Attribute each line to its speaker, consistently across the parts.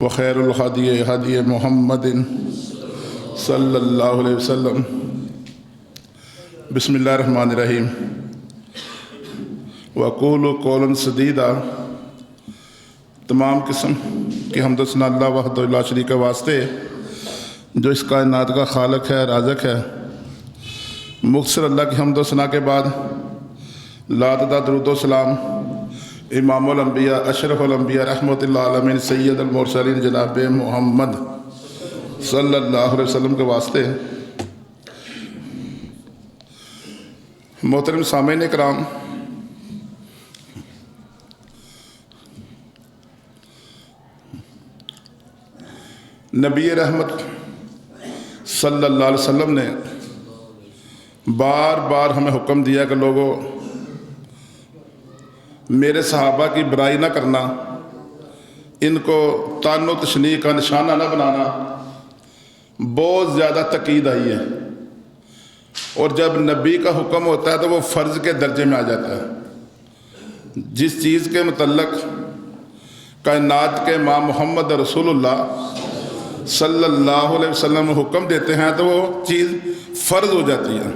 Speaker 1: व खैरुल हदी हदी मुहम्मदिन सल्लल्लाहु अलैहि वसल्लम। बिस्मिल्लाहिर्रहमानिर्रहीम। वक़ूलु क़ौलन सदीदा। तमाम किस्म की हम्द सना अल्लाह वहदहु ला शरीक के वास्ते जो इस कायनात का खालिक है, राज़िक़ है। मुख्तसर अल्लाह की हम्द सना के बाद लातदा दरूद सलाम इमामुल अंबिया अशरफुल अंबिया रहमतुल आलमीन सय्यदुल मुरसलीन जनाब मोहम्मद सल्लल्लाहु अलैहि वसल्लम के वास्ते। मोहतरम सामीन इकराम, नबी रहमत सल्लल्लाहु अलैहि वसल्लम ने बार बार हमें हुक्म दिया कि लोगों, मेरे सहाबा की बुराई ना करना, इनको तानो तशनी का निशाना ना बनाना। बहुत ज़्यादा तकीद आई है, और जब नबी का हुक्म होता है तो वो फ़र्ज़ के दर्जे में आ जाता है। जिस चीज़ के मुतल्लक कायनात के माँ मोहम्मद रसूलुल्लाह सल्लल्लाहु अलैहि वसल्लम हुक्म देते हैं तो वो चीज़ फ़र्ज़ हो जाती है।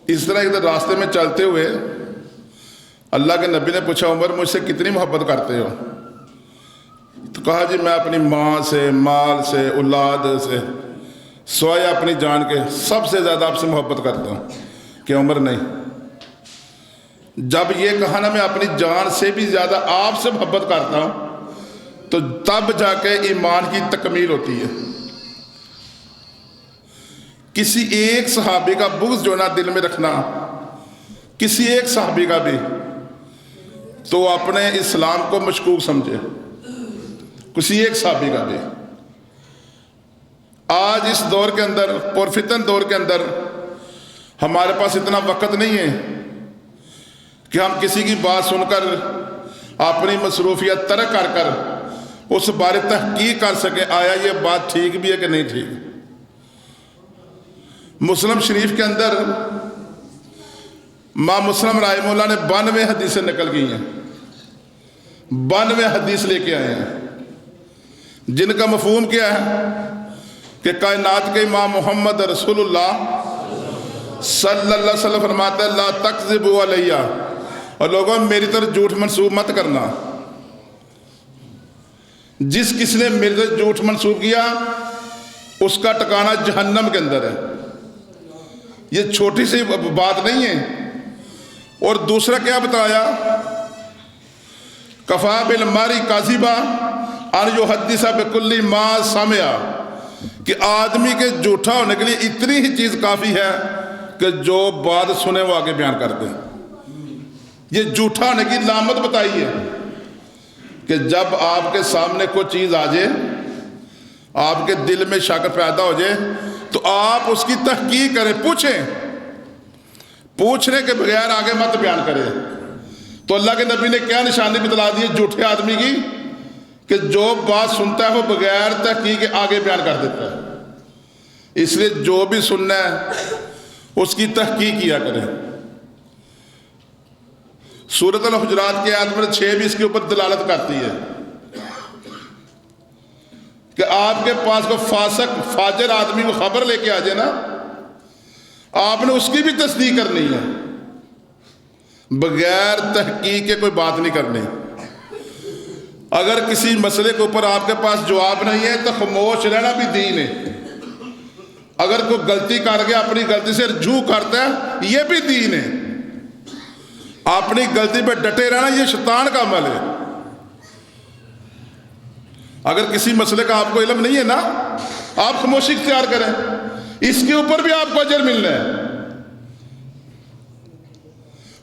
Speaker 1: इस तरह इधर रास्ते में चलते हुए अल्लाह के नबी ने पूछा, उमर मुझसे कितनी मोहब्बत करते हो? तो कहा, जी मैं अपनी माँ से, माल से, औलाद से, सोया अपनी जान के सबसे ज़्यादा आपसे मोहब्बत करता हूँ। कि उमर नहीं, जब ये कहा ना मैं अपनी जान से भी ज़्यादा आपसे मोहब्बत करता हूँ, तो तब जाके ईमान की तकमील होती है। किसी एक सहाबी का बुग़्ज़ जो ना दिल में रखना, किसी एक सहाबी का भी, तो अपने इस्लाम को मशकूक समझे। किसी एक सहाबी का भी। आज इस दौर के अंदर, पुरफितन दौर के अंदर, हमारे पास इतना वक़्त नहीं है कि हम किसी की बात सुनकर अपनी मसरूफियत तरक कर कर उस बारे तहकीक कर सके, आया ये बात ठीक भी है कि नहीं ठीक। मुस्लिम शरीफ के अंदर माँ मुस्लिम राहिमहुल्लाह ने 92 हदीसें निकल गई हैं, 92 हदीस लेके आए हैं, जिनका मफहूम क्या है कि कायनात के माँ मोहम्मद रसूलुल्लाह सल्लल्लाहु अलैहि वसल्लम फरमाते हैं, ला तकज़िबू अलैया, और लोगों मेरी तरफ झूठ मंसूब मत करना। जिस किसने मेरी तरफ झूठ मंसूब किया उसका ठिकाना जहन्नम के अंदर है। ये छोटी सी बात नहीं है। और दूसरा क्या बताया, कफा बिल मारी काजिबा अन युहद्दिसा बिकुल्ली मा सामिया, कि आदमी के झूठा होने के लिए इतनी ही चीज काफी है कि जो बात सुने वो आगे बयान कर दे। ये झूठा होने की लामत बताई है कि जब आपके सामने कोई चीज आ जाए, आपके दिल में शक पैदा हो जाए, तो आप उसकी तहकीक करें, पूछें, पूछने के बगैर आगे मत बयान करें। तो अल्लाह के नबी ने क्या निशानी बतला दी है झूठे आदमी की, कि जो बात सुनता है वो बगैर तहकीक आगे बयान कर देता है। इसलिए जो भी सुनना है उसकी तहकीक किया करें। सूरत अल-हुजरात के आयत नंबर 6 भी इसके ऊपर दलालत करती है कि आपके पास को फासक फाजर आदमी को खबर लेके आ जाए ना, आपने उसकी भी तस्दीक करनी है, बगैर तहकीक के कोई बात नहीं करनी। अगर किसी मसले के ऊपर आपके पास जवाब नहीं है तो खामोश रहना भी दीन है। अगर कोई गलती कर गया, अपनी गलती से रुजू करता है, ये भी दीन है। अपनी गलती पे डटे रहना ये शैतान का अमल है। अगर किसी मसले का आपको इल्म नहीं है ना, आप खामोशी इख्तियार करें, इसके ऊपर भी आपको अजर मिलना है।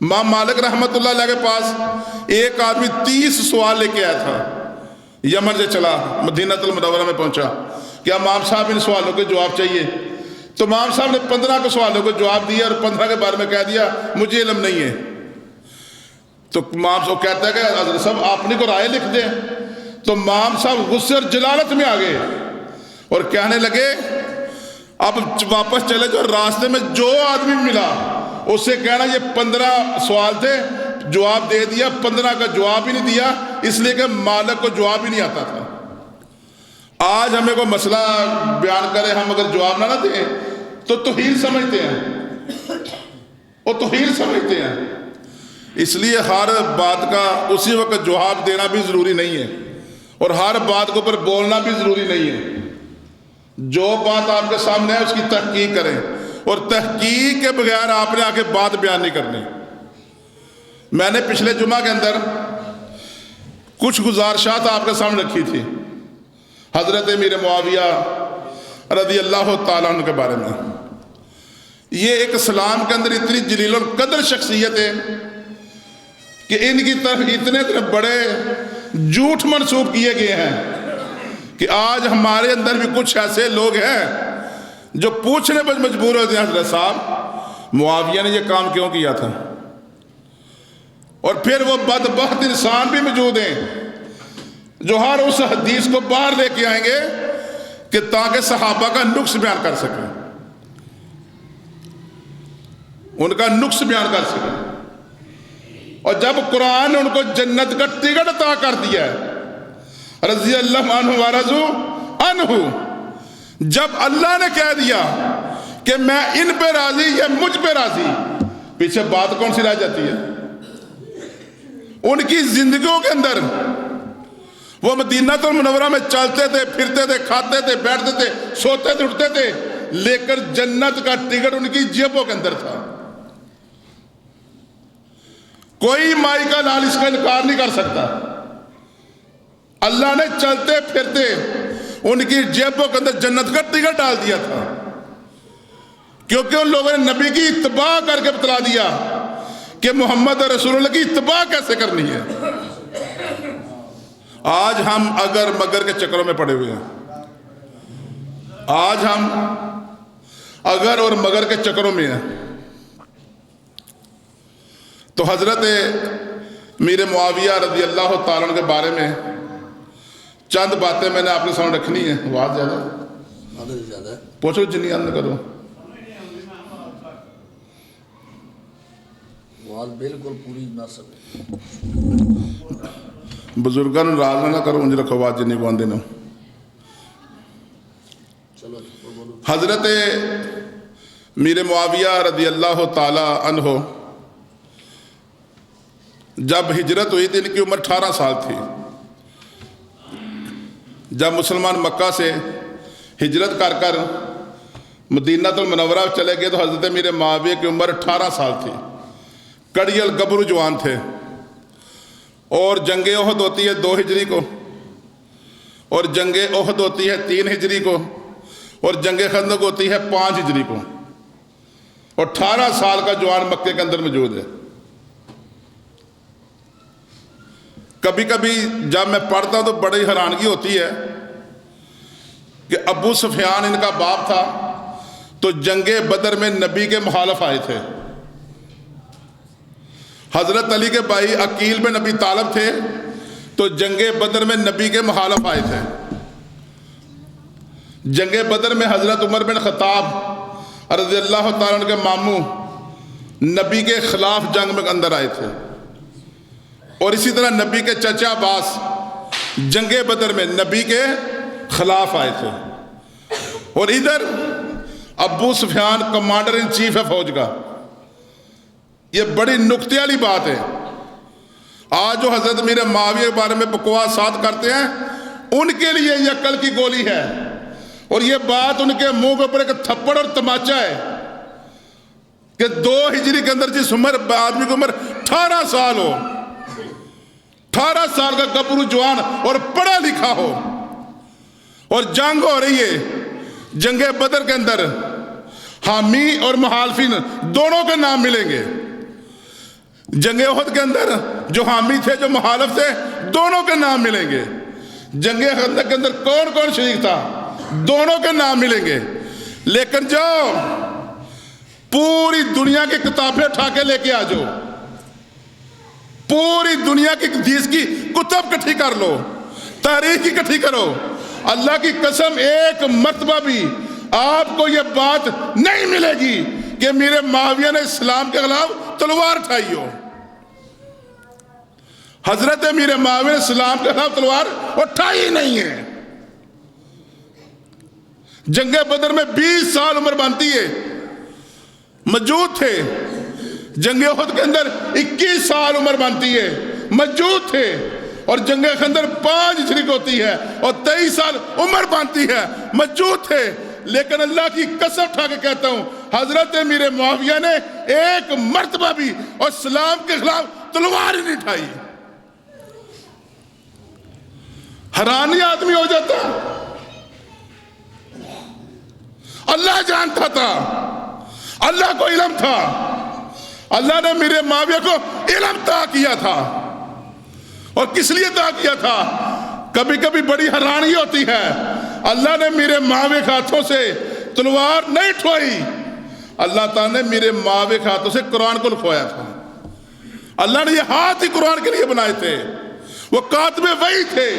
Speaker 1: मां मालिक रहमतुल्लाह अलैह के पास एक आदमी 30 सवाल लेके आया था, यमन से चला, मदीनतुल मुनव्वरा में पहुंचा। क्या इमाम साहब इन सवालों के जवाब चाहिए? तो इमाम साहब ने 15 के सवालों को जवाब दिया और 15 के बारे में कह दिया मुझे इल्म नहीं है। तो इमाम साहब कहता है कि हज़रत साहब आपने को राय लिख दे। तो इमाम साहब गुस्से और जलालत में आ गए और कहने लगे, अब वापस चले जाओ, रास्ते में जो आदमी मिला उससे कहना ये 15 सवाल थे, जवाब दे दिया, 15 का जवाब ही नहीं दिया, इसलिए कि मालिक को जवाब ही नहीं आता था। आज हमें कोई मसला बयान करे, हम अगर जवाब ना दें तो तौहीन समझते हैं, वो तौहीन समझते हैं। इसलिए हर बात का उसी वक्त जवाब देना भी ज़रूरी नहीं है और हर बात के ऊपर बोलना भी ज़रूरी नहीं है। जो बात आपके सामने है उसकी तहकीक करें और तहकीक के बगैर आपने आके बात बयान नहीं करनी। मैंने पिछले जुमा के अंदर कुछ गुजारिशात आपके सामने रखी थी हज़रत अमीर मुआविया रज़ी अल्लाह ताला अन्हु के बारे में। ये एक इस्लाम के अंदर इतनी जलील और कदर शख्सियत है कि इनकी तरफ इतने बड़े झूठ मंसूब किए गए हैं कि आज हमारे अंदर भी कुछ ऐसे लोग हैं जो पूछने पर मजबूर होते हैं, हज़रत साहब मुआविया ने यह काम क्यों किया था? और फिर वो बदबख्त इंसान भी मौजूद हैं जो हर उस हदीस को बाहर लेके आएंगे कि ताकि सहाबा का नुक्स बयान कर सके, उनका नुक्स बयान कर सके। और जब कुरान ने उनको जन्नत का टिकट अता कर दिया है, रज़ी अल्लाह अन्हु व रज़ू अन्हु, जब अल्लाह ने कह दिया कि मैं इन पे राजी या मुझ पे राजी, पीछे बात कौन सी रह जाती है? उनकी जिंदगियों के अंदर वो मदीनातुल मुनव्वरा में चलते थे, फिरते थे, खाते थे, बैठते थे, सोते थे, उठते थे, लेकर जन्नत का टिकट उनकी जेबों के अंदर था। कोई माई का लाल इसका इनकार नहीं कर सकता। अल्लाह ने चलते फिरते उनकी जेबों के अंदर जन्नत का टिकट डाल दिया था, क्योंकि उन लोगों ने नबी की इत्तबा करके बतला दिया कि मोहम्मद रसूलुल्लाह की इत्तबा कैसे करनी है। आज हम अगर मगर के चक्करों में पड़े हुए हैं, आज हम अगर और मगर के चक्करों में हैं। तो हजरत मीर मुआविया रज़ी अल्लाह ताला अन्हु के बारे में चंद बातें मैंने आपके सामने रखनी है। आवाज़ ज़्यादा पूछो, जिन्नी अंद करो,
Speaker 2: बिल्कुल पूरी ना सके।
Speaker 1: बुजुर्गों नाराज ना करो, उंज रखो आवाज़ जिन्नी को आंदे ने। हजरत मीर मुआविया रज़ी अल्लाह ताला अन्हु जब हिजरत हुई थी, इनकी उम्र 18 साल थी। जब मुसलमान मक्का से हिजरत कर कर मदीनातुल मुनव्वरा चले गए तो हज़रत मीर मुआविया की उम्र 18 साल थी। कड़ियल गबरू जवान थे। और जंग ओहद होती है 2 हिजरी को, और जंग ओहद होती है 3 हिजरी को, और जंग खंदक होती है 5 हिजरी को। और 18 साल का जवान मक्के के अंदर मौजूद है। कभी कभी जब मैं पढ़ता हूं तो बड़ी हैरानगी होती है कि अबू सुफियान इनका बाप था, तो जंगे बदर में नबी के मुखालिफ आए थे। हजरत अली के भाई अकील में नबी तालब थे, तो जंगे बदर में नबी के मुखालिफ आए थे। जंगे बदर में हजरत उमर बिन खत्ताब रज़ी अल्लाह ताला अन्हु के मामू नबी के खिलाफ जंग में अंदर आए थे। और इसी तरह नबी के चचा अब्बास जंगे बदर में नबी के खिलाफ आए थे। और इधर Abu Sufyan commander in chief है फौज का। ये बड़ी नुक्ते वाली बात है। आज जो हजरत मीर मुआविया के बारे में बकवास साथ करते हैं, उनके लिए ये अक्ल की गोली है। और ये बात उनके मुंह के ऊपर एक थप्पड़ और तमाचा है कि 2 हिजरी के अंदर जिस उम्र आदमी की उम्र 18 साल हो, 18 साल का गबरू जवान और पढ़ा लिखा हो, और जंग हो रही है, जंगे बदर के अंदर हामी और मुखालिफिन दोनों के नाम मिलेंगे। जंगे ओहद के अंदर जो हामी थे, जो मुखालिफ थे, दोनों के नाम मिलेंगे। जंगे खंदक के अंदर कौन कौन शरीक था, दोनों के नाम मिलेंगे। लेकिन जाओ पूरी दुनिया की किताबें उठा के लेके आ जाओ, पूरी दुनिया की हदीस की कुतुब इकट्ठी कर लो, तारीख इकट्ठी करो, अल्लाह की कसम एक मर्तबा भी आपको यह बात नहीं मिलेगी कि मीर मुआविया ने इस्लाम के खिलाफ तलवार उठाई हो। हजरत मीर मुआविया ने इस्लाम के खिलाफ तलवार उठाई ही नहीं है। जंगे बदर में 20 साल उम्र बनती है, मौजूद थे। जंगे उहद के अंदर 21 साल उम्र बनती है, मौजूद थे। और जंगे के अंदर 5 हिजरी होती है और 23 साल उम्र बनती है, मौजूद थे। लेकिन अल्लाह की कसम उठा के कहता हूं, हजरत मीर मुआविया ने एक मर्तबा भी और इस्लाम के खिलाफ तलवार ही नहीं उठाई। हैरानी आदमी हो जाता। अल्लाह जानता था, अल्लाह को इल्म था, अल्लाह ने मीर मुआविया को इल्म अता किया था। और किस लिए अता किया था? कभी कभी बड़ी हैरानी होती है, अल्लाह ने मीर मुआविया के हाथों से तलवार नहीं उठवाई, अल्लाह ताला ने मीर मुआविया के हाथों से कुरान को लिखवाया था। अल्लाह ने ये हाथ ही कुरान के लिए बनाए थे, वो कातिबे वही थे।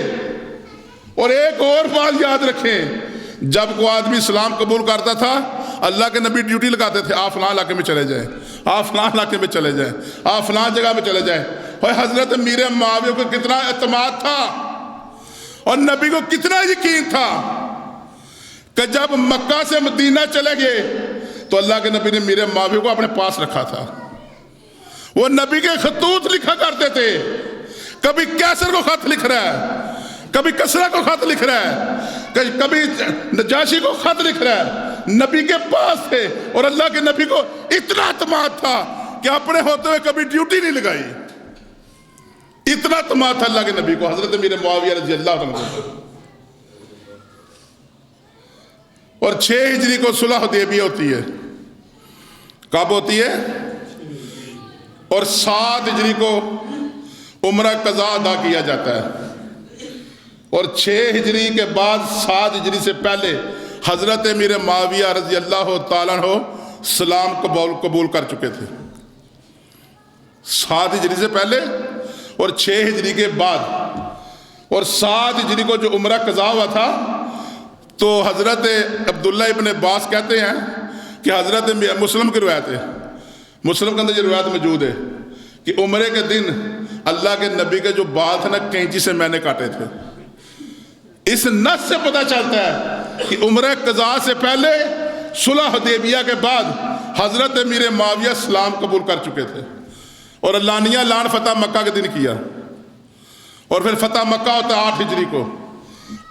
Speaker 1: और एक और बात याद रखें, जब कोई आदमी इस्लाम कबूल करता था, अल्लाह के नबी ड्यूटी लगाते थे, आप फलां इलाके में चले जाए, आप फलां इलाके में चले जाए, आप फलां जगह में चले जाए। और हजरत मीर मुआविया को कितना एतमाद था और नबी को कितना यकीन था कि जब मक्का से मदीना चले गए तो अल्लाह के नबी ने मीर मुआविया को अपने पास रखा था। वो नबी के खतूत लिखा करते थे, कभी कैसर को खत लिख रहा है, कभी कसरा को खत लिख रहा है, कभी नजाशी को खत लिख रहा है, नबी के पास थे। और अल्लाह के नबी को इतना एतमाद था कि अपने होते हुए कभी ड्यूटी नहीं लगाई। इतना एतमाद था अल्लाह के नबी को, हजरत मीर मुआविया रज़ी अल्लाह अन्हु। और 6 हिजरी को सुलह हुदैबिया होती है। कब होती है? और 7 हिजरी को उम्रा कज़ा अदा किया जाता है। और 6 हिजरी के बाद 7 हिजरी से पहले हजरत मीर मुआविया रज़ी अल्लाह तआला अन्हु सलाम कबूल कर चुके थे। 7 हिजरी से पहले और 6 हिजरी के बाद। और 7 हिजरी को जो उम्रा कज़ा हुआ था, तो हजरत अब्दुल्ला इब्न अब्बास कहते हैं कि हजरत मुस्लिम की रिवायत है, मुस्लिम के अंदर ये रिवायत मौजूद है कि उम्रे के दिन अल्लाह के नबी के जो बाल थे ना, कैंची से मैंने काटे थे। इस नस से पता चलता है कि उम्र कज़ा से पहले सुलह हुदैबिया के बाद हजरत मीर मुआविया इस्लाम कबूल कर चुके थे। और अल्लानिया लान फतह मक्का के दिन किया। और फिर फतह मक्का होता है 8 हिजरी को।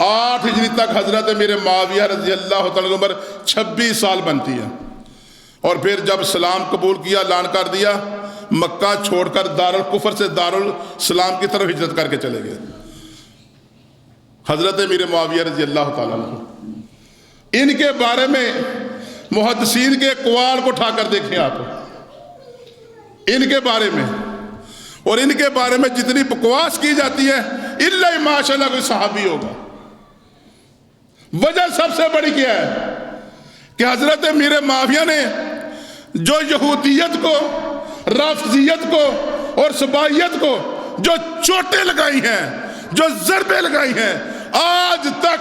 Speaker 1: 8 हिजरी तक हजरत मीर मुआविया रज़ी अल्लाह तआला की उम्र 26 साल बनती है। और फिर जब सलाम कबूल किया, ऐलान कर दिया, मक्का छोड़कर दारुल कुफर से दारुल सलाम की तरफ हिजरत करके चले गए हजरत मीर मुआविया रज़ी अल्लाह तआला अन्हु। इनके बारे में मुहद्दिसीन के अक़वाल को उठाकर देखें आप, इनके बारे में। और इनके बारे में जितनी बकवास की जाती है, इल्ला माशाअल्लाह कोई सहाबी होगा। वजह सबसे बड़ी क्या है कि हजरत मीर मुआविया ने जो यहूदियत को, राफजियत को और सबाइयत को जो चोटें लगाई हैं, जो ज़रबे लगाई हैं, आज तक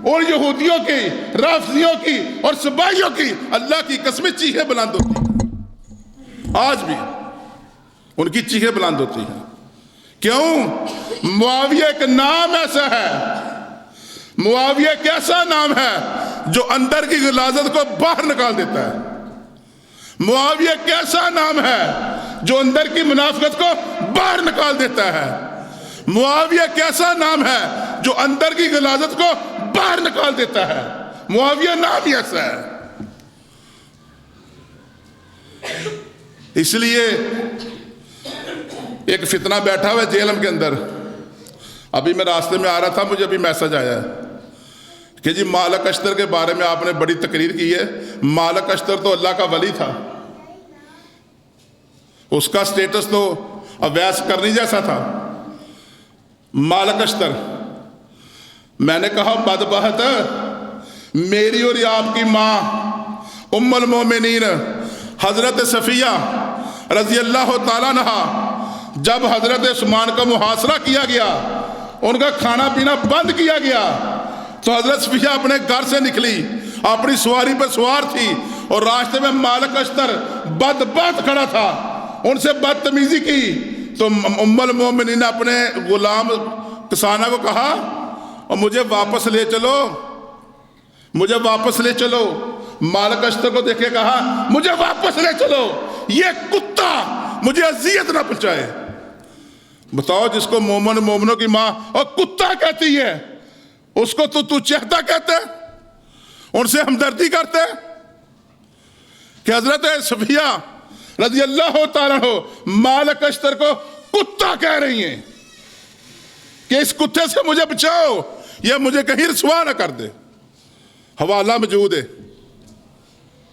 Speaker 1: और यहूदियों की, राफजियों की और सबाइयों की अल्लाह की कसमें चीखें बुलंद होती हैं। आज भी उनकी चीखें बुलंद होती हैं। क्यों? मुआविया एक नाम ऐसा है, मुआविया एक ऐसा नाम है जो अंदर की गिलाजत को बाहर निकाल देता है। मुआविया एक ऐसा नाम है जो अंदर की मुनाफिकत को बाहर निकाल देता है। मुआविया एक ऐसा नाम है जो अंदर की गिलाजत को बाहर निकाल देता है। मुआविया नाम ही ऐसा है। इसलिए एक फितना बैठा हुआ है जेलम के अंदर। अभी मैं रास्ते में आ रहा था, मुझे अभी मैसेज आया कि जी मालिक अश्तर के बारे में आपने बड़ी तकरीर की है। मालिक अश्तर तो अल्लाह का वली था, उसका स्टेटस तो अवैस करनी जैसा था। मालिक अश्तर, मैंने कहा बदबख्त, मेरी और आपकी माँ उम्मुल मोमिनीन हजरत सफ़िया रज़ी अल्लाह तआला अन्हा, जब हजरत उस्मान का मुहासरा किया गया, उनका खाना पीना बंद किया गया, तो हजरत सफ़िया अपने घर से निकली, अपनी सवारी पर सवार थी और रास्ते में मालिक अश्तर बदबख्त खड़ा था, उनसे बदतमीजी की, तो उम्मुल मोमिनीन ने अपने गुलाम किसाना को कहा और मुझे वापस ले चलो, मुझे वापस ले चलो। मालिक अश्तर को देखे कहा मुझे वापस ले चलो, ये कुत्ता मुझे अजियत ना पहुंचाए। बताओ, जिसको मोमन मोमनों की माँ और कुत्ता कहती है उसको तो तू चहता कहते, उनसे हमदर्दी करते कि हजरत सफिया रजी अल्लाह ताला हो मालिक अश्तर को कुत्ता कह रही हैं कि इस कुत्ते से मुझे बचाओ, यह मुझे कहीं रसवा ना कर दे। हवाला मौजूद है,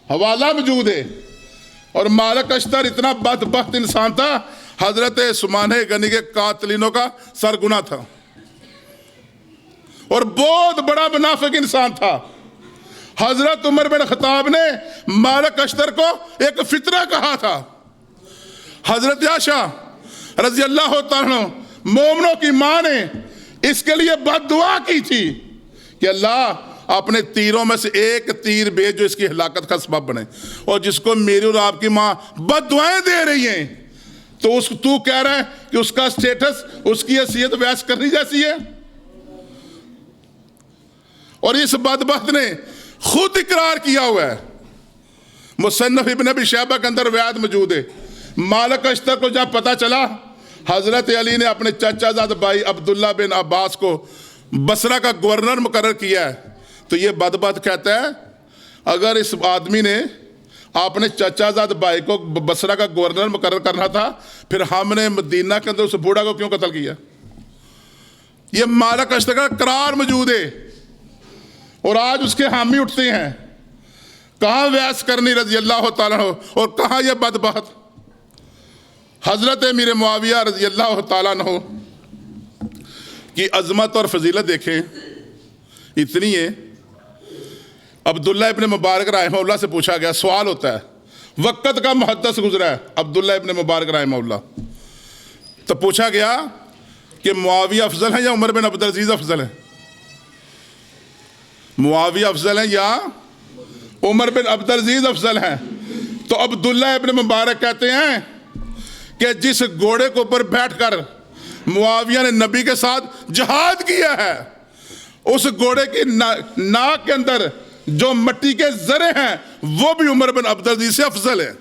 Speaker 1: हवाला मौजूद है। और मालिक अश्तर इतना बदबख्त इंसान था, हजरत उस्मान गनी के कातलीनों का सरगुना था और बहुत बड़ा मुनाफिक इंसान था। हजरत उमर बिन खत्ताब ने मालिक अश्तर को एक फितरा कहा था। हजरत आयशा रजी अल्लाह तआला मोमनों की मां ने इसके लिए बद्दुआ की थी कि अल्लाह अपने तीरों में से एक तीर भेज जो इसकी हलाकत का सबब बने। और जिसको मेरी और आपकी मां बद्दुआएं दे रही हैं तो तू कह रहा है कि उसका स्टेटस, उसकी हैसियत वैस करनी जैसी है। और इस बदबख्त ने खुद इकरार किया हुआ है। मुसन्नफ इब्न अबी शैबा के अंदर रिवायत मौजूद है। मालिक अश्तर को जब पता चला, हजरत अली ने अपने चाचाजाद भाई अब्दुल्ला बिन अब्बास को बसरा का गवर्नर मुकर्रर किया है। तो ये बदबख्त कहता है अगर इस आदमी ने अपने चाचाजाद भाई को बसरा का गवर्नर मुकर्रर करना था, फिर हमने मदीना के अंदर उस बूढ़ा को क्यों कत्ल किया। ये मालिक अश्तर का करार मौजूद है और आज उसके हामी उठते हैं। कहाँ वैस करनी रजी अल्लाह ताला हो और कहाँ ये बदबख्त। हजरत अमीर मुआविया रजी अल्लाह ताला हो की अजमत और फजीलत देखें, इतनी है। अब्दुल्ला इब्न मुबारक रहमहुल्लाह से पूछा गया, सवाल होता है, वक़्त का मुहद्दिस गुजरा है अब्दुल्ला इब्न मुबारक रहमहुल्लाह, तो पूछा गया कि मुआविया अफजल है या उमर बिन अब्दुल अजीज अफजल है। मुआविया अफजल है या उमर बिन अब्दुल अजीज अफजल हैं। तो अब्दुल्ला इब्न मुबारक कहते हैं कि जिस घोड़े के ऊपर बैठकर मुआविया ने नबी के साथ जिहाद किया है, उस घोड़े की नाक के अंदर जो मिट्टी के जरे हैं वो भी उमर बिन अब्दुल अजीज से अफजल है।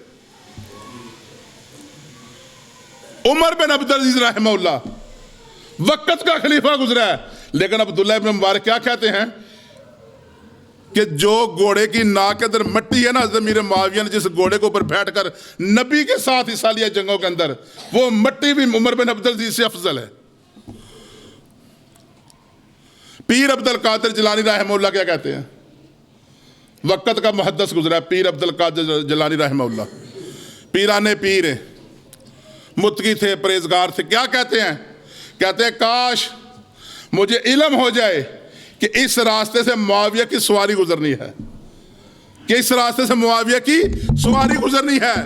Speaker 1: उमर बिन अब्दुल अजीज रहमहुल्लाह वक़्त का खलीफा गुजरा है, लेकिन अब्दुल्ला इब्न मुबारक क्या कहते हैं कि जो घोड़े की नाक के अंदर मिट्टी है ना, अमीर मुआविया ने जिस घोड़े के ऊपर बैठकर नबी के साथ हिस्सा लिया जंगों के अंदर, वो मिट्टी भी उमर बिन अब्दुल अजीज से अफजल है। पीर अब्दुल कादिर जिलानी रहमहुल्लाह क्या कहते हैं, वक़्त का मुहद्दिस गुजरा है पीर अब्दुल कादिर जिलानी रहमहुल्लाह, पीराने पीर मुत्की थे, परहेजगार थे। क्या कहते हैं, कहते हैं काश मुझे इल्म हो जाए कि इस रास्ते से मुआविया की सवारी गुजरनी है, कि इस रास्ते से मुआविया की सवारी गुजरनी है,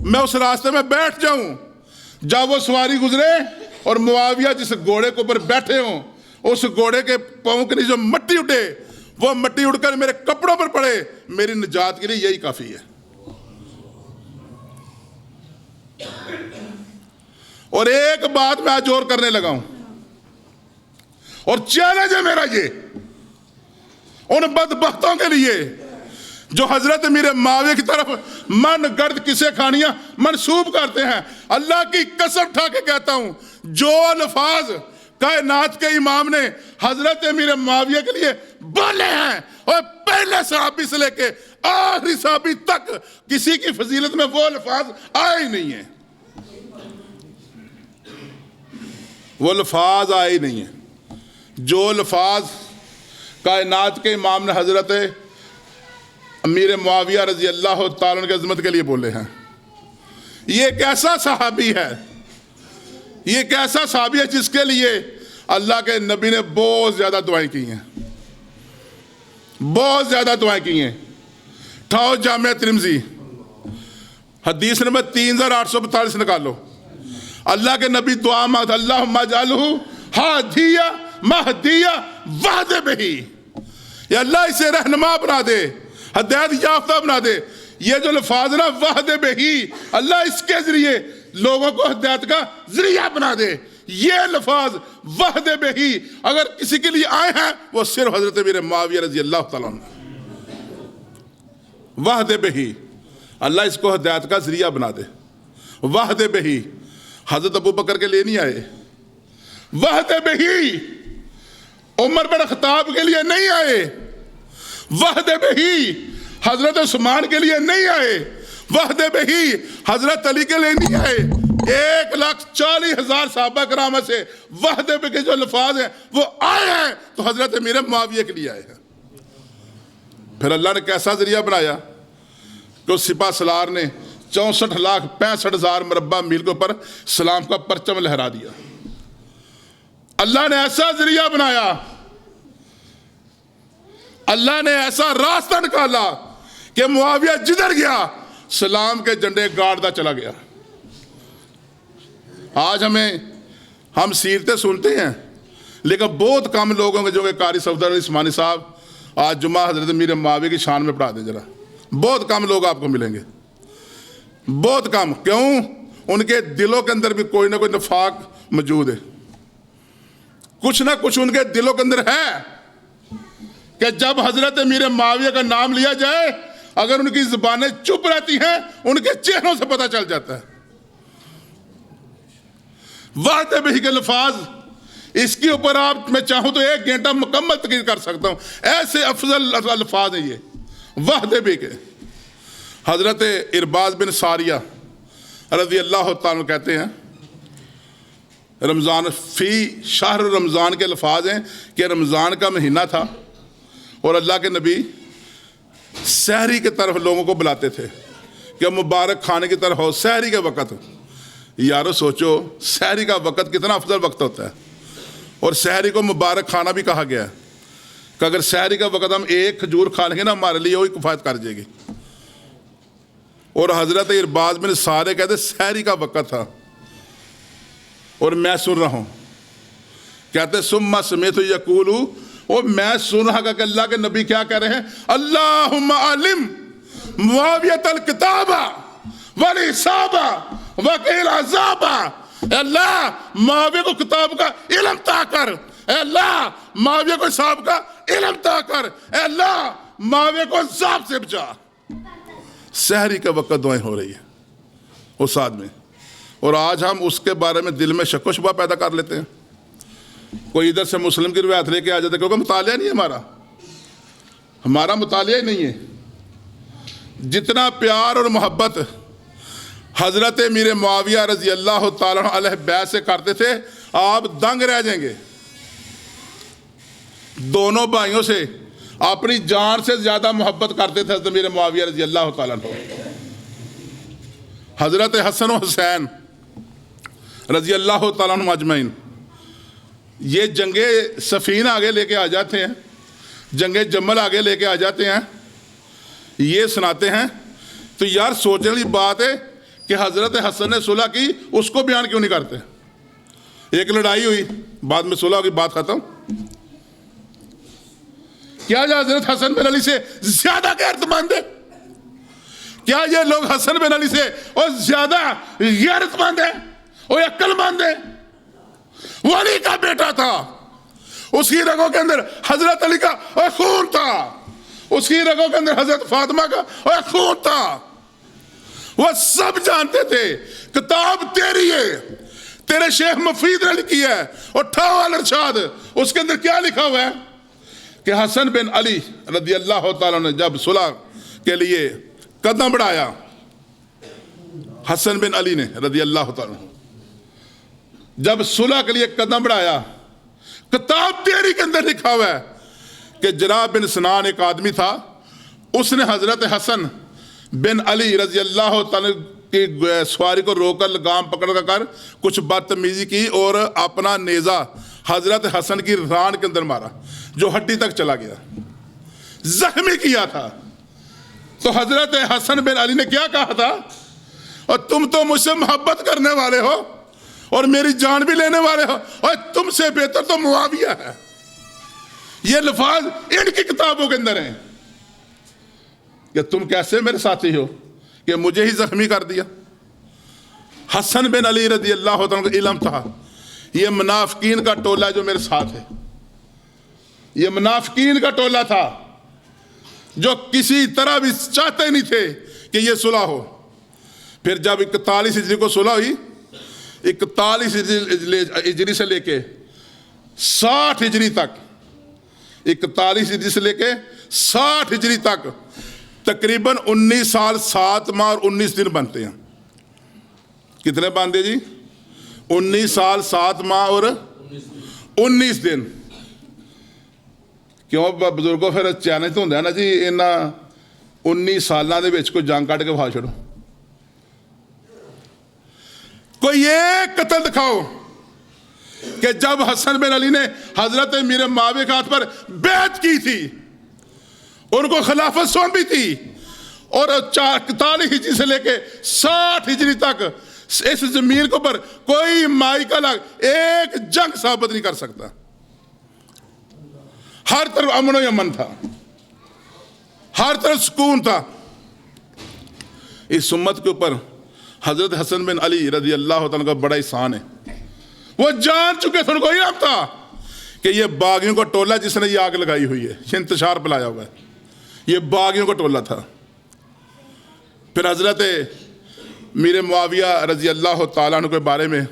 Speaker 1: मैं उस रास्ते में बैठ जाऊं। जब वो सवारी गुजरे और मुआविया जिस घोड़े के ऊपर बैठे हों, उस घोड़े के पांव के नीचे जो मिट्टी उठे, वो मिट्टी उड़कर मेरे कपड़ों पर पड़े, मेरी निजात के लिए यही काफी है। और एक बात मैं आज और करने लगा हूं और चैलेंज है मेरा ये उन बदबख्तों के लिए जो हजरत अमीर मुआविया की तरफ मन गर्द किसे खानियां मंसूब करते हैं। अल्लाह की कसम उठा के कहता हूं, जो अल्फाज कायनात के इमाम ने हजरत अमीर मुआविया के लिए बोले हैं, और पहले सहाबी से लेके आखिरी सहाबी तक किसी की फजीलत में वो अल्फाज आए ही नहीं है, वो अल्फाज आए ही नहीं है। जो अल्फाज कायनात के इमाम ने हजरत अमीर मुआविया रजी अल्लाह ताला की अज़मत के लिए बोले हैं, ये एक ऐसा सहाबी है, ये एक ऐसा सहाबी है जिसके लिए अल्लाह के नबी ने बहुत ज़्यादा दुआएं की हैं, बहुत ज़्यादा दुआएं की हैं। ठाओ जामिया तिरमिज़ी हदीस नंबर 3842 निकालो। अल्लाह के नबी दुआ मांगते, अल्लाहुम्मा जअलहु हादिया महदिया वादे बही, या अल्लाह इसे रहनुमा बना दे, हिदायत याफ्ता बना दे। ये जो लफ्ज़ ना वादे बही, अल्लाह इसके जरिए लोगों को हिदायत का जरिया बना दे। ये लफाज वहदे बेही अगर किसी के लिए आए हैं वो सिर्फ हजरत मीर मुआविया रजी अल्लाह तआला अन्हु। वहदे बेही अल्लाह इसको हिदायत का जरिया बना दे। वहदे बेही हजरत अबू बकर के लिए नहीं आए, वहदे बेही उमर बिन खत्ताब के लिए नहीं आए, वहदे बेही हजरत उस्मान के लिए नहीं आए, वहदे बेही हजरत अली के लिए नहीं आए। 1,40,000 सहाबा कराम में से वहदे बे के जो लफाज हैं वो आए हैं तो हजरत अमीर मुआविया के लिए आए हैं। फिर अल्लाह ने कैसा जरिया बनाया कि उस सिपा सलार ने 64,65,000 मरबा मील के ऊपर सलाम का परचम लहरा दिया। अल्लाह ने ऐसा जरिया बनाया, अल्लाह ने ऐसा रास्ता निकाला कि मुआविया जिधर गया सलाम के झंडे गाड़ता चला गया। आज हम सीरतें सुनते हैं लेकिन बहुत कम लोग होंगे जो कि कारी सफदर उस्मानी साहब आज जुम्मा हजरत मीर मुआविया की शान में पढ़ा दे। जरा बहुत कम लोग आपको मिलेंगे, बहुत कम। क्यों? उनके दिलों के अंदर भी कोई ना कोई नफाक मौजूद है, कुछ ना कुछ उनके दिलों के अंदर है कि जब हजरत मीर मुआविया का नाम लिया जाए अगर उनकी जुबानें चुप रहती हैं उनके चेहरों से पता चल जाता है। वादे बही के लफाज इसके ऊपर आप मैं चाहूं तो 1 घंटा मुकम्मल तकरीर कर सकता हूं, ऐसे अफजल अल्फाज हैं ये वादे बही के। हजरत इरबाज बिन सारिया रज़ी अल्लाह तआला कहते हैं रमज़ान फ़ी शहर रमज़ान के अल्फाज हैं कि रमज़ान का महीना था और अल्लाह के नबी सहरी की तरफ लोगों को बुलाते थे कि मुबारक खाने की तरफ हो। सहरी के वक़्त यारो सोचो सहरी का वक़्त कितना अफजल वक्त होता है और सहरी को मुबारक खाना भी कहा गया है कि अगर सहरी का वक़्त हम 1 खजूर खा लेंगे ना हमारे लिए वही किफ़ायत कर जाएगी। और हज़रत इरबाज बिन सारे कहते सहरी का वक़्त था और मैं सुन रहा हूँ, कहते सुम्मा समेत यकूलू और मैं सुन रहा कि अल्लाह के नबी क्या कह रहे हैं, अल्लाहुम्मा अलिम मुआवियतल किताबा वल हिसाबा वकील अज़ाबा। अल्लाह मुआविया को किताब का इल्म ता कर, अल्लाह मुआविया को हिसाब का इल्म ता कर, अल्लाह मुआविया को अज़ाब से बचा। सहरी के वक़्त दुआएं हो रही है उस आदमी, और आज हम उसके बारे में दिल में शक व शुबा पैदा कर लेते हैं। कोई इधर से मुस्लिम की रिवायत लेके आ जाता है क्योंकि मुतालिया नहीं है, हमारा मुतालिया ही नहीं है। जितना प्यार और मोहब्बत हजरत मीर मुआविया रजी अल्लाह तआला अलैह बैत से करते थे आप दंग रह जाएंगे। दोनों भाइयों से अपनी जान से ज्यादा मोहब्बत करते थे हजरत मीर मुआविया रजी अल्लाह तआला अन्हु। हजरत हसन और हुसैन रजी अल्लाह तआला अन्हुम अजमईन ये जंगे सफ़ीन आगे लेके आ जाते हैं, जंगे जमल आगे लेके आ जाते हैं, ये सुनाते हैं। तो यार सोचने वाली बात है कि हज़रत हसन ने सुलह की, उसको बयान क्यों नहीं करते। एक लड़ाई हुई, बाद में सुलह की बात खत्म। क्या ये हज़रत हसन बिन अली से ज़्यादा गैरतमंद है? क्या ये लोग हसन बिन अली से और ज़्यादा गैरतमंद है और अक्लमंद है? वली का बेटा था, उसकी रगों के अंदर हजरत अली का और खून था, उसकी रगों के अंदर हजरत फातिमा का और खून था। वह सब जानते थे किताब तेरी है, तेरे शेख मुफीद ने लिखी है और ठाव अरशाद, उसके अंदर क्या लिखा हुआ है कि हसन बिन अली रज़ी अल्लाह तआला ने जब सुलह के लिए कदम बढ़ाया, हसन बिन अली ने रज़ी अल्लाह तआला जब सुलह के लिए कदम बढ़ाया, किताब तेरी के अंदर लिखा हुआ है कि जनाब बिन सनान एक आदमी था, उसने हजरत हसन बिन अली रजी अल्लाह तआला की सवारी को रोककर लगाम पकड़ कर कुछ बदतमीजी की और अपना नेजा हजरत हसन की रान के अंदर मारा जो हड्डी तक चला गया, जख्मी किया था। तो हजरत हसन बिन अली ने क्या कहा था, और तुम तो मुझसे मोहब्बत करने वाले हो और मेरी जान भी लेने वाले हो और तुमसे बेहतर तो मुआविया है। ये लफाज इनकी किताबों के अंदर हैं कि तुम कैसे मेरे साथी हो कि मुझे ही जख्मी कर दिया। हसन बिन अली रजी अल्लाह तआला को इल्म था, ये मुनाफिकीन का टोला जो मेरे साथ है, ये मुनाफिकीन का टोला था जो किसी तरह भी चाहते नहीं थे कि ये सुलह हो। फिर जब 41 हिजरी को सुलह हुई, 41 हिजरी से लेके 60 हिजरी तक, 41 हिजरी से लेके 60 हिजरी तक तकरीबन 19 साल 7 माह और 19 दिन बनते हैं। कितने बनते जी? 19 साल 7 माह और 19 दिन। क्यों बजुर्गों, फिर चैलेंज तो होंगे ना जी, इन्होंने 19 सालों के कोई जंग कट के खा छोड़ो, कोई एक कत्ल दिखाओ कि जब हसन बिन अली ने हजरत मीर मुआविया के हाथ पर बैत की थी, उनको खिलाफत सौंपी थी, और 41 हिजरी से लेके 60 हिजरी तक इस जमीन के ऊपर कोई माई का लग एक जंग साबित नहीं कर सकता। हर तरफ अमन और अमन था, हर तरफ सुकून था। इस उम्मत के ऊपर हजरत हसन बिन अली रजी अल्लाह तआला का बड़ा एहसान है। वो जान चुके थे, उनको इल्म था कि ये बागियों का टोला जिसने ये आग लगाई हुई है, ये इंतशार फैलाया हुआ है, ये बागियों का टोला था। फिर हजरत मीर मुआविया रजी अल्लाह तआला अन्हु के बारे में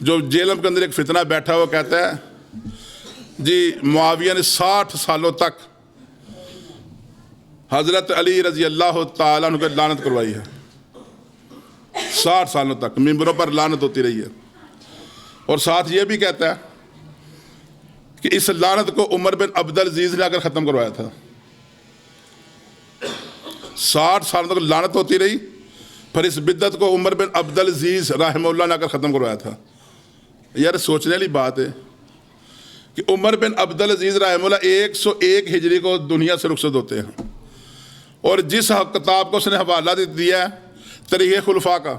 Speaker 1: जो जेलम के अंदर एक फितना बैठा हुआ कहता है जी, मुआविया ने 60 सालों तक हजरत अली रजी अल्लाह तआला अन्हु को लानत करवाई है। 60 सालों तक मिंबरों पर लानत होती रही है। और साथ ये भी कहता है कि इस लानत को उमर बिन अब्दुल अजीज ने आकर ख़त्म करवाया था। 60 सालों तक लानत होती रही, फिर इस बिद्दत को उमर बिन अब्दुल अजीज रहमहुल्लाह ने आकर ख़त्म करवाया था। यार सोचने वाली बात है कि उमर बिन अब्दुल अजीज रहमहुल्लाह 101 हिजरी को दुनिया से रुखसत होते हैं, और जिस किताब को उसने हवाला दिया है तरीक़ खुलफा का,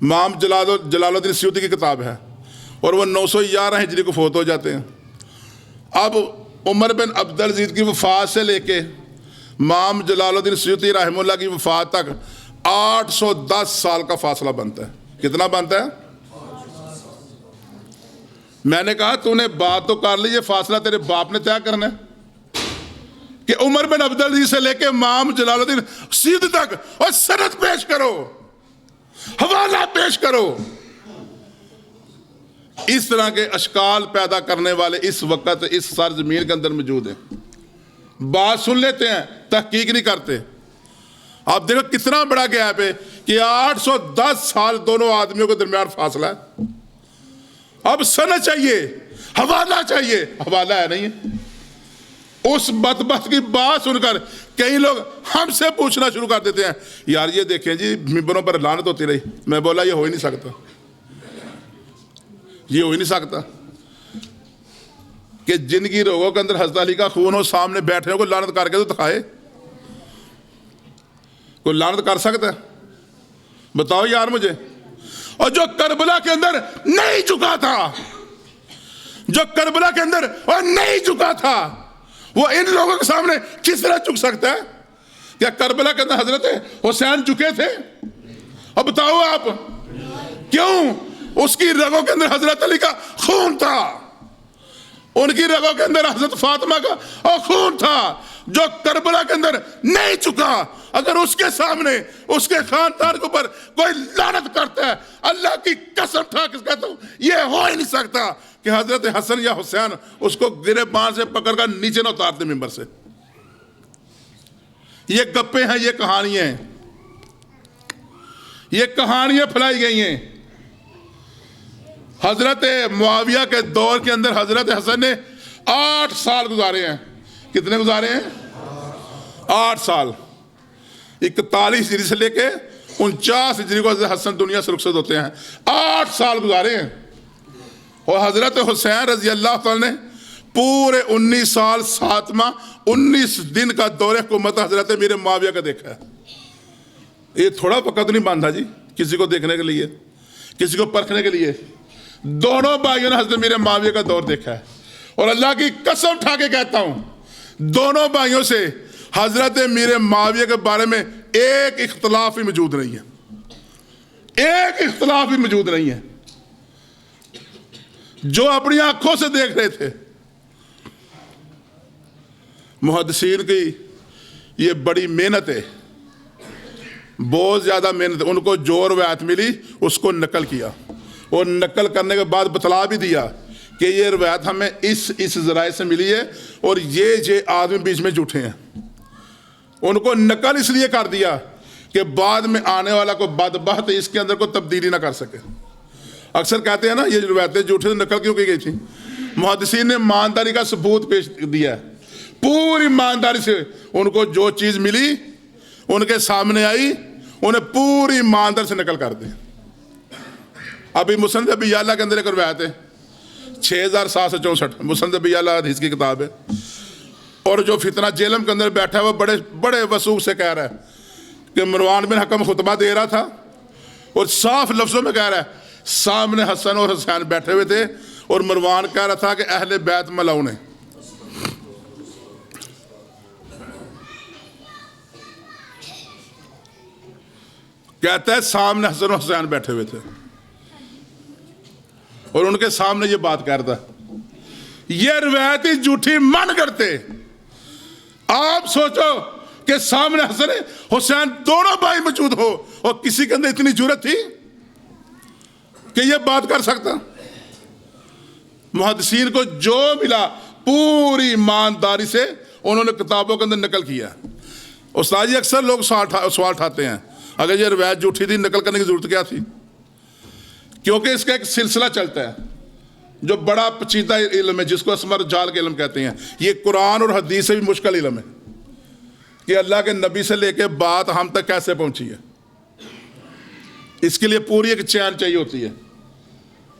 Speaker 1: इमाम जलालुद्दीन सयूती की किताब है, और वह 911 हिजरी को फोत हो जाते हैं। अब उमर बिन अब्दुल अजीज की वफ़ात से लेके इमाम जलालुद्दीन सयूती रहमहुल्लाह की वफ़ात तक 810 साल का फासला बनता है। कितना बनता है? मैंने कहा तूने बात तो कर ली, ये फासला तेरे बाप ने तय करना है कि उमर बिन अब्दुल अजीज से लेके इमाम जलालुद्दीन सयूती तक, और सनद पेश करो, हवाला पेश करो। इस तरह के अशकाल पैदा करने वाले इस वक्त इस सरजमीन के अंदर मौजूद हैं। बात सुन लेते हैं, तहकीक नहीं करते। आप देखो कितना बड़ा गैप है कि 810 साल दोनों आदमियों के दरमियान फासला है। अब सनद चाहिए, हवाला चाहिए, हवाला है नहीं है। उस बदबख्त की बात सुनकर कई लोग हमसे पूछना शुरू कर देते हैं, यार ये देखें जी मिंबरों पर लानत होती रही। मैं बोला ये हो ही नहीं सकता, ये हो ही नहीं सकता कि जिनकी रोगों के अंदर हज़रत अली का खून हो, सामने बैठे हो, कोई लानत करके तो दिखाए। कोई लानत कर सकता है? बताओ यार मुझे। और जो करबला के अंदर नहीं झुका था, जो करबला के अंदर और नहीं झुका था, वो इन लोगों के सामने किस तरह झुक सकता है? क्या करबला के अंदर हजरत हुसैन झुके थे? अब बताओ आप, क्यों? उसकी रगों के अंदर हजरत अली का खून था, उनकी रगों के अंदर हजरत फातिमा का और खून था, जो करबला के अंदर नहीं झुका। अगर उसके सामने उसके खानदान के ऊपर कोई लानत करता है, अल्लाह की कसम उठा के कहता हूं ये हो ही नहीं सकता कि हजरत हसन या हुसैन उसको गिरबान से पकड़कर नीचे ना उतारते मिंबर से। ये गप्पे हैं, ये कहानियां हैं, ये कहानियां फैलाई गई हैं। हजरत मुआविया के दौर के अंदर हजरत हसन ने 8 साल गुजारे हैं। कितने गुजारे हैं? 8 साल। 41 हिजरी से लेके 49 हिजरी को हजरत हसन दुनिया से रुखसत होते हैं। 8 साल गुजारे हैं। और हजरत हुसैन रजी अल्लाह तआला ने पूरे 19 साल 7 माह 19 दिन का दौरे हुकूमत हजरत मीर मुआविया का देखा है। ये थोड़ा वक़्त नहीं बांधा जी किसी को देखने के लिए, किसी को परखने के लिए। दोनों भाइयों ने हजरत मीर मुआविया का दौर देखा है, और अल्लाह की कसम उठा के कहता हूं दोनों भाइयों से हजरत मीर मुआविया के बारे में एक इख्तलाफ ही मौजूद नहीं है। एक इख्तलाफ भी मौजूद नहीं है। जो अपनी आंखों से देख रहे थे, मुहद्दिसीन की ये बड़ी मेहनत है, बहुत ज़्यादा मेहनत। उनको जो रवायत मिली उसको नकल किया, और नकल करने के बाद बतला भी दिया कि ये रवायत हमें इस ज़राए से मिली है और ये आदमी बीच में झूठे हैं। उनको नकल इसलिए कर दिया कि बाद में आने वाला को बदबख्त इसके अंदर को तब्दीली ना कर सके। अक्सर कहते हैं ना ये रवायतें झूठे, नकल क्यों की गई थी? मुहद्दिसीन ने ईमानदारी का सबूत पेश दिया है, पूरी ईमानदारी से उनको जो चीज़ मिली उनके सामने आई, उन्हें पूरी ईमानदारी से नकल कर दी। अभी मुसनद अबी याला के अंदर एक रवायत है 6764, मुसनद अबी याला हदीस की किताब है, और जो फितना जेलम के अंदर बैठा है वो बड़े बड़े वसूख से कह रहा है कि मरवान बिन हकम खुतबा दे रहा था और साफ लफ्ज़ों में कह रहा है, सामने हसन और हुसैन बैठे हुए थे और मरवान कह रहा था कि अहले बैत मलाउन है। कहता है सामने हसन और हुसैन बैठे हुए थे और उनके सामने ये बात करता, ये रवायत ही झूठी मन करते। आप सोचो कि सामने हसन हुसैन दोनों भाई मौजूद हो और किसी के अंदर इतनी जुर्रत थी कि ये बात कर सकता। मुहद्दिसीन को जो मिला पूरी ईमानदारी से उन्होंने किताबों के अंदर नकल किया। उस्ताद जी अक्सर लोग सवाल उठाते हैं, अगर ये रवायत झूठी थी नकल करने की जरूरत क्या थी? क्योंकि इसका एक सिलसिला चलता है जो बड़ा पेचीदा इल्म है, जिसको असमर जाल के इल्म कहते हैं। ये कुरान और हदीस से भी मुश्किल इल्म है कि अल्लाह के नबी से लेके बात हम तक कैसे पहुंची है। इसके लिए पूरी एक चैन चाहिए होती है।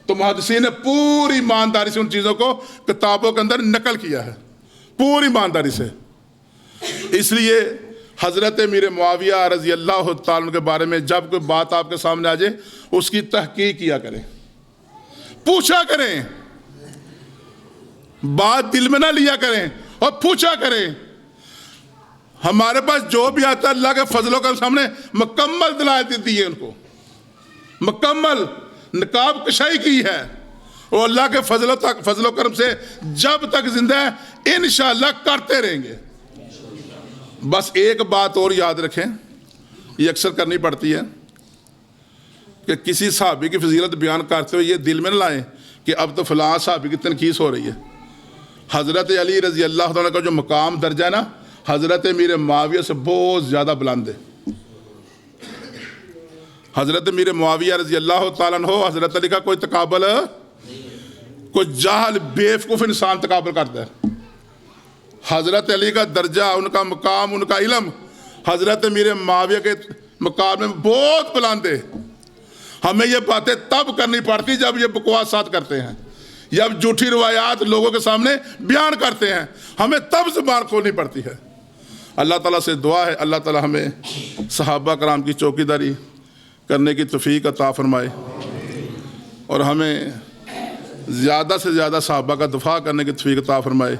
Speaker 1: तो मुहद्दिसीन ने पूरी ईमानदारी से उन चीज़ों को किताबों के अंदर नकल किया है, पूरी ईमानदारी से। इसलिए हज़रत मीर मुआविया रज़ी अल्लाह तआला अन्हु के बारे में जब कोई बात आपके सामने आ जाए उसकी तहकीक किया करें, पूछा करें, बात दिल में ना लिया करें और पूछा करें। हमारे पास जो भी आता है अल्लाह के फजलों के सामने मुकम्मल दलाल दी है, उनको मुकम्मल नकाब कशाई की है और अल्लाह के फजलो करम से जब तक जिंदा है इंशाअल्लाह करते रहेंगे। बस एक बात और याद रखें, ये अक्सर करनी पड़ती है कि किसी सहाबी की फजीलत बयान करते हुए ये दिल में न लाएं कि अब तो फलां सहाबी की तनकीस हो रही है। हज़रत अली रज़ी अल्लाह तआला का जो मकाम दर्जा है ना, हज़रत मीर मुआविया से बहुत ज़्यादा बुलंद है। हज़रत मीर मुआविया रज़ी अल्लाह तआला अन्हु हज़रत अली का कोई तकाबल, कोई जाहल बेवकूफ़ इंसान तकाबल करता है। हज़रत अली का दर्जा, उनका मकाम, उनका इल्म हज़रत मीर मुआविया के मुकाम में बहुत बुलंद है। हमें ये बातें तब करनी पड़ती जब ये बकवासात करते हैं, जब झूठी रवायात लोगों के सामने बयान करते हैं, हमें तब ज़बान खोलनी पड़ती है। अल्लाह ताला से दुआ है अल्लाह ताला हमें सहाबा कराम की चौकीदारी करने की तौफीक अता फरमाए और हमें ज़्यादा से ज़्यादा सहाबा का दफ़ा करने की तौफीक अता फरमाए।